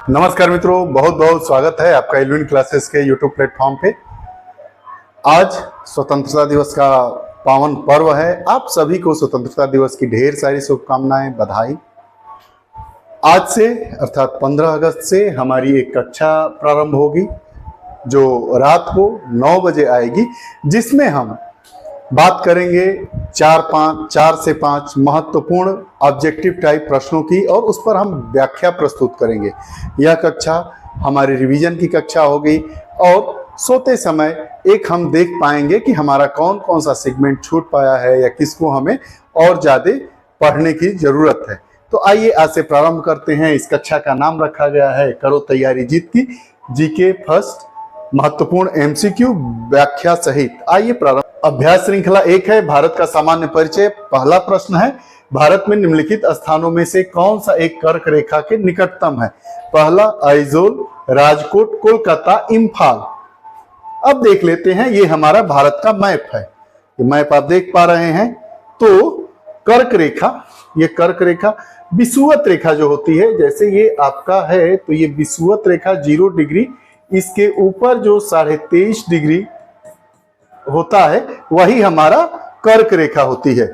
नमस्कार मित्रों, बहुत बहुत स्वागत है आपका एल्विन क्लासेस के यूट्यूब प्लेटफॉर्म पे। आज स्वतंत्रता दिवस का पावन पर्व है। आप सभी को स्वतंत्रता दिवस की ढेर सारी शुभकामनाएं, बधाई। आज से अर्थात 15 अगस्त से हमारी एक कक्षा प्रारंभ होगी जो रात को 9 बजे आएगी, जिसमें हम बात करेंगे 4 से 5 महत्वपूर्ण ऑब्जेक्टिव टाइप प्रश्नों की और उस पर हम व्याख्या प्रस्तुत करेंगे। यह कक्षा हमारी रिवीजन की कक्षा होगी और सोते समय एक हम देख पाएंगे कि हमारा कौन कौन सा सेगमेंट छूट पाया है या किसको हमें और ज़्यादा पढ़ने की ज़रूरत है। तो आइए आज से प्रारंभ करते हैं। इस कक्षा का नाम रखा गया है करो तैयारी जीत की, जीके फर्स्ट, महत्वपूर्ण एमसीक्यू व्याख्या सहित। आइए प्रारंभ। अभ्यास श्रृंखला 1 है, भारत का सामान्य परिचय। पहला प्रश्न है, भारत में निम्नलिखित स्थानों में से कौन सा एक कर्क रेखा के निकटतम है? पहला आइजोल, राजकोट, कोलकाता, इम्फाल। अब देख लेते हैं, ये हमारा भारत का मैप है। ये मैप आप देख पा रहे हैं। तो कर्क रेखा, ये कर्क रेखा विषुवत रेखा जो होती है, जैसे ये आपका है तो ये विषुवत रेखा 0 डिग्री, इसके ऊपर जो 23.5 डिग्री होता है वही हमारा कर्क रेखा होती है।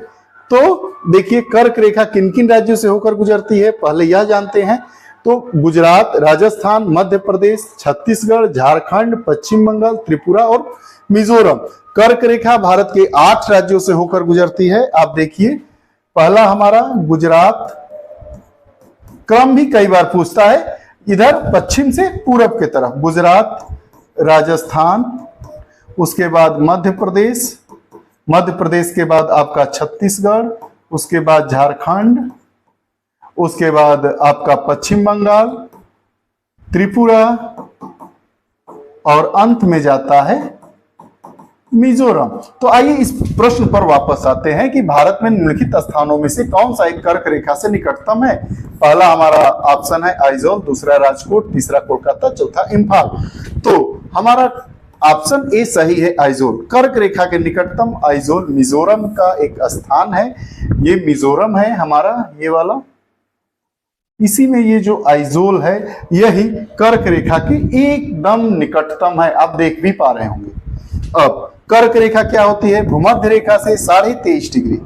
तो देखिए कर्क रेखा किन किन राज्यों से होकर गुजरती है, पहले यह जानते हैं। तो गुजरात, राजस्थान, मध्य प्रदेश, छत्तीसगढ़, झारखंड, पश्चिम बंगाल, त्रिपुरा और मिजोरम। कर्क रेखा भारत के 8 राज्यों से होकर गुजरती है। आप देखिए, पहला हमारा गुजरात, क्रम भी कई बार पूछता है, इधर पश्चिम से पूरब की तरफ गुजरात, राजस्थान, उसके बाद मध्य प्रदेश के बाद आपका छत्तीसगढ़, उसके बाद झारखंड, उसके बाद आपका पश्चिम बंगाल, त्रिपुरा और अंत में जाता है मिजोरम। तो आइए इस प्रश्न पर वापस आते हैं कि भारत में निम्नलिखित स्थानों में से कौन सा एक कर्क रेखा से निकटतम है? पहला हमारा ऑप्शन है आइजोल, दूसरा राजकोट, तीसरा कोलकाता, चौथा इम्फाल। तो हमारा ऑप्शन ए सही है, आइजोल। कर्क रेखा के निकटतम आइजोल मिजोरम का एक स्थान है। ये मिजोरम है हमारा, ये वाला, इसी में ये जो आइजोल है यही कर्क रेखा के एकदम निकटतम है। आप देख भी पा रहे होंगे। अब कर्क रेखा क्या होती है? भूमध्य रेखा से 23.5 डिग्री,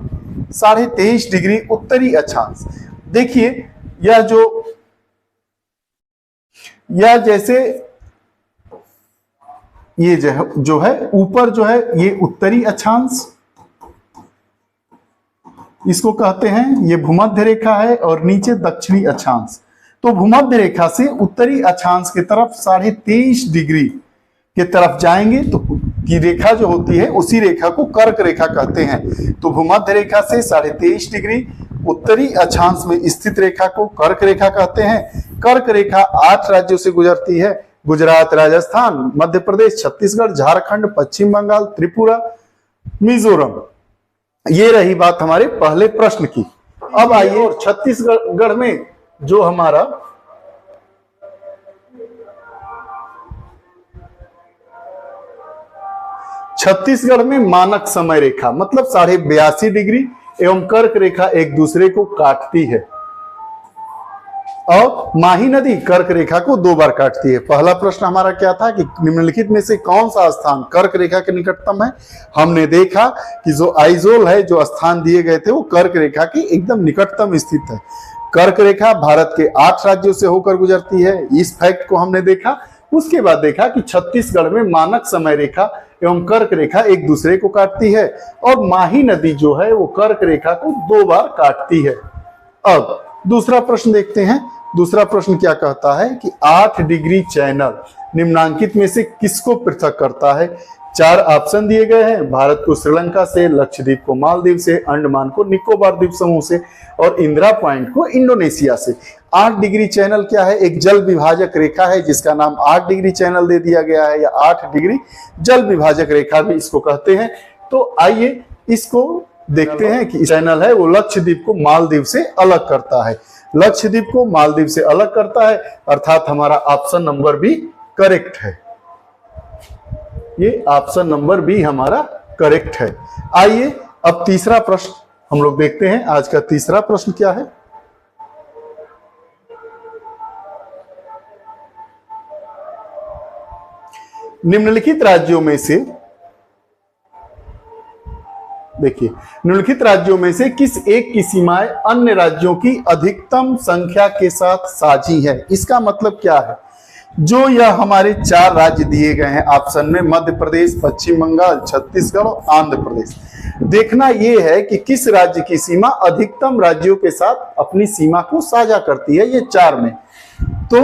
23.5 डिग्री उत्तरी अक्षांश। देखिए यह जैसे ये जो है ऊपर जो है ये उत्तरी अक्षांश, इसको कहते हैं, ये भूमध्य रेखा है और नीचे दक्षिणी अक्षांश। तो भूमध्य रेखा से उत्तरी अक्षांश की तरफ 23.5 डिग्री के तरफ जाएंगे तो की रेखा जो होती है उसी रेखा को कर्क रेखा कहते हैं। तो भूमध्य रेखा से 23.5 डिग्री उत्तरी अक्षांश में स्थित रेखा को कर्क रेखा कहते हैं। कर्क रेखा 8 राज्यों से गुजरती है, गुजरात, राजस्थान, मध्य प्रदेश, छत्तीसगढ़, झारखंड, पश्चिम बंगाल, त्रिपुरा, मिजोरम। ये रही बात हमारे पहले प्रश्न की। अब आइए, और छत्तीसगढ़ में जो हमारा छत्तीसगढ़ में मानक समय रेखा मतलब 82.5 डिग्री एवं कर्क रेखा एक दूसरे को काटती है और माही नदी कर्क रेखा को 2 बार काटती है। पहला प्रश्न हमारा क्या था कि निम्नलिखित में से कौन सा स्थान कर्क रेखा के निकटतम है? हमने देखा कि जो आइजोल है, जो स्थान दिए गए थे वो कर्क रेखा के एकदम निकटतम स्थित है। कर्क रेखा भारत के 8 राज्यों से होकर गुजरती है, इस फैक्ट को हमने देखा। उसके बाद देखा कि छत्तीसगढ़ में मानक समय रेखा एवं कर्क रेखा एक दूसरे को काटती है और माही नदी जो है वो कर्क रेखा को 2 बार काटती है। अब दूसरा प्रश्न देखते हैं। दूसरा प्रश्न क्या कहता है कि 8 डिग्री चैनल निम्नांकित में से किसको पृथक करता है? 4 ऑप्शन दिए गए हैं। भारत को श्रीलंका से, लक्षद्वीप को मालदीव से, अंडमान को निकोबार द्वीप समूह से और इंदिरा पॉइंट को इंडोनेशिया से। 8 डिग्री चैनल क्या है? एक जल विभाजक रेखा है जिसका नाम 8 डिग्री चैनल दे दिया गया है, या 8 डिग्री जल विभाजक रेखा भी इसको कहते हैं। तो आइए इसको देखते हैं कि चैनल है वो लक्षद्वीप को मालदीव से अलग करता है। लक्षद्वीप को मालदीव से अलग करता है, अर्थात हमारा ऑप्शन नंबर बी करेक्ट है। ये ऑप्शन नंबर बी हमारा करेक्ट है। आइए अब तीसरा प्रश्न हम लोग देखते हैं। आज का तीसरा प्रश्न क्या है? निम्नलिखित राज्यों में से, देखिए, निम्नलिखित राज्यों में से किस एक की सीमाएं अन्य राज्यों की अधिकतम संख्या के साथ साझी है। इसका मतलब क्या है, जो यह हमारे 4 राज्य दिए गए हैं ऑप्शन में, मध्य प्रदेश, पश्चिम बंगाल, छत्तीसगढ़ और आंध्र प्रदेश, देखना यह है कि किस राज्य की सीमा अधिकतम राज्यों के साथ अपनी सीमा को साझा करती है, ये 4 में। तो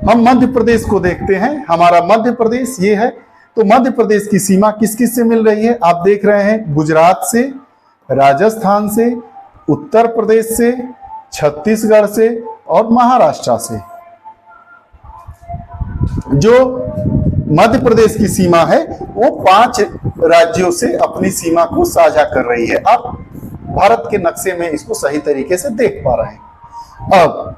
हम मध्य प्रदेश को देखते हैं, हमारा मध्य प्रदेश ये है। तो मध्य प्रदेश की सीमा किस किस से मिल रही है, आप देख रहे हैं, गुजरात से, राजस्थान से, उत्तर प्रदेश से, छत्तीसगढ़ से और महाराष्ट्र से। जो मध्य प्रदेश की सीमा है वो 5 राज्यों से अपनी सीमा को साझा कर रही है। आप भारत के नक्शे में इसको सही तरीके से देख पा रहे हैं। अब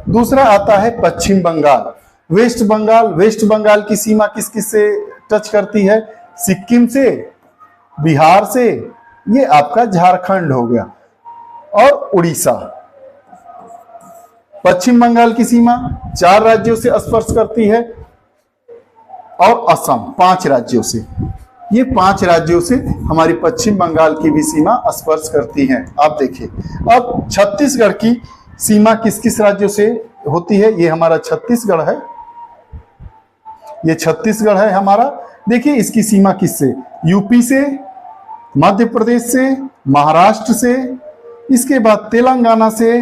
दूसरा आता है पश्चिम बंगाल, वेस्ट बंगाल। वेस्ट बंगाल की सीमा किस किस से टच करती है, सिक्किम से, बिहार से, ये आपका झारखंड हो गया, और उड़ीसा। पश्चिम बंगाल की सीमा 4 राज्यों से स्पर्श करती है और असम 5 राज्यों से। ये 5 राज्यों से हमारी पश्चिम बंगाल की भी सीमा स्पर्श करती है। आप देखिए, अब छत्तीसगढ़ की सीमा किस किस राज्यों से होती है, ये हमारा छत्तीसगढ़ है, ये छत्तीसगढ़ है हमारा। देखिए इसकी सीमा किससे, यूपी से, मध्य प्रदेश से, महाराष्ट्र से, इसके बाद तेलंगाना से।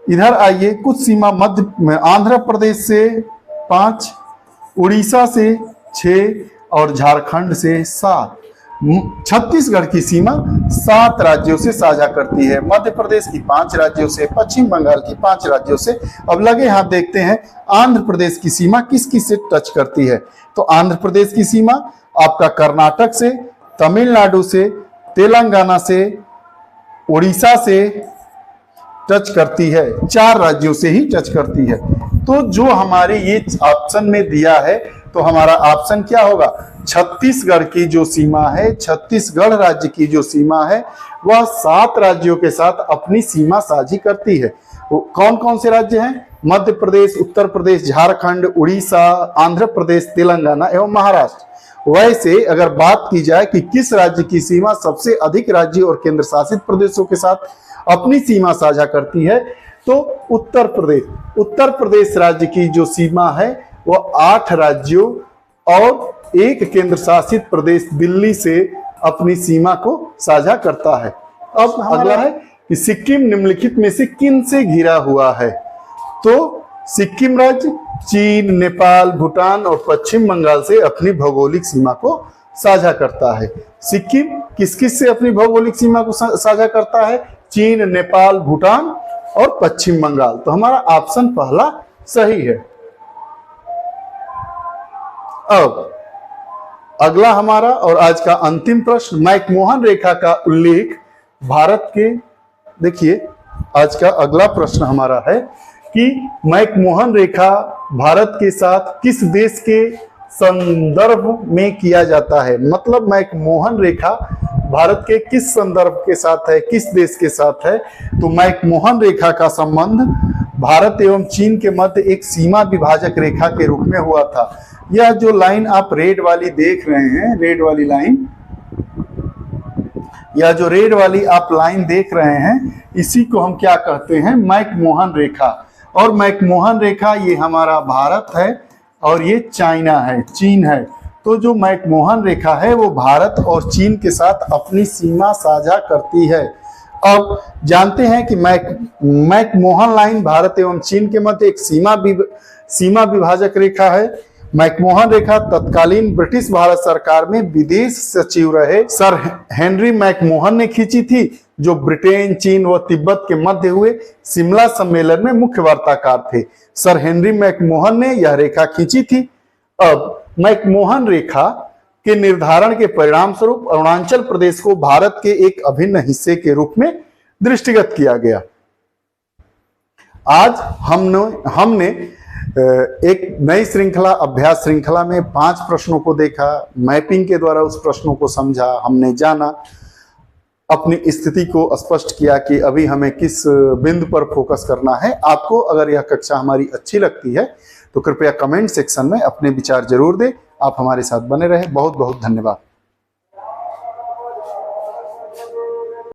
इधर आइए, कुछ सीमा मध्य आंध्र प्रदेश से 5, उड़ीसा से 6 और झारखंड से 7। छत्तीसगढ़ की सीमा 7 राज्यों से साझा करती है, मध्य प्रदेश की 5 राज्यों से, पश्चिम बंगाल की 5 राज्यों से। अब लगे हाथ देखते हैं आंध्र प्रदेश की सीमा किस किस से टच करती है। तो आंध्र प्रदेश की सीमा आपका कर्नाटक से, तमिलनाडु से, तेलंगाना से, उड़ीसा से टच करती है, 4 राज्यों से ही टच करती है। तो जो हमारे ये ऑप्शन में दिया है, तो हमारा ऑप्शन क्या होगा, छत्तीसगढ़ की जो सीमा है, छत्तीसगढ़ राज्य की जो सीमा है, वह 7 राज्यों के साथ अपनी सीमा साझी करती है। वो कौन कौन से राज्य हैं, मध्य प्रदेश, उत्तर प्रदेश, झारखंड, उड़ीसा, आंध्र प्रदेश, तेलंगाना एवं महाराष्ट्र। वैसे अगर बात की जाए कि किस राज्य की सीमा सबसे अधिक राज्य और केंद्र शासित प्रदेशों के साथ अपनी सीमा साझा करती है, तो उत्तर प्रदेश राज्य की जो सीमा है वो 8 राज्यों और 1 केंद्र शासित प्रदेश दिल्ली से अपनी सीमा को साझा करता है। अब अगला है कि सिक्किम निम्नलिखित में से किन से घिरा हुआ है। तो सिक्किम राज्य चीन, नेपाल, भूटान और पश्चिम बंगाल से अपनी भौगोलिक सीमा को साझा करता है। सिक्किम किस किस से अपनी भौगोलिक सीमा को साझा करता है, चीन, नेपाल, भूटान और पश्चिम बंगाल। तो हमारा ऑप्शन पहला सही है। अब अगला हमारा और आज का अंतिम प्रश्न, मैकमोहन रेखा का उल्लेख भारत के, देखिए आज का अगला प्रश्न हमारा है कि मैकमोहन रेखा भारत के साथ किस देश के संदर्भ में किया जाता है। मतलब मैकमोहन रेखा भारत के किस संदर्भ के साथ है, किस देश के साथ है। तो मैकमोहन रेखा का संबंध भारत एवं चीन के मध्य एक सीमा विभाजक रेखा के रूप में हुआ था। यह जो लाइन आप रेड वाली देख रहे हैं, रेड वाली लाइन, या जो रेड वाली आप लाइन देख रहे हैं, इसी को हम क्या कहते हैं, मैकमोहन रेखा। और मैकमोहन रेखा ये हमारा भारत है और ये चाइना है, चीन है। तो जो मैकमोहन रेखा है वो भारत और चीन के साथ अपनी सीमा साझा करती है। अब जानते हैं कि मैकमोहन लाइन भारत एवं चीन के मध्य एक सीमा विभाजक रेखा है। मैकमोहन रेखा तत्कालीन ब्रिटिश भारत सरकार में विदेश सचिव रहे सर हेनरी मैकमोहन ने खींची थी, जो ब्रिटेन, चीन व तिब्बत के मध्य हुए शिमला सम्मेलन में मुख्य वार्ताकार थे। सर हेनरी मैकमोहन ने यह रेखा खींची थी। अब मैकमोहन रेखा के निर्धारण के परिणाम स्वरूप अरुणाचल प्रदेश को भारत के एक अभिन्न हिस्से के रूप में दृष्टिगत किया गया। आज हमने एक नई श्रृंखला, अभ्यास श्रृंखला में 5 प्रश्नों को देखा, मैपिंग के द्वारा उस प्रश्नों को समझा, हमने जाना। अपनी स्थिति को स्पष्ट किया कि अभी हमें किस बिंदु पर फोकस करना है। आपको अगर यह कक्षा हमारी अच्छी लगती है तो कृपया कमेंट सेक्शन में अपने विचार जरूर दें। आप हमारे साथ बने रहें। बहुत बहुत धन्यवाद।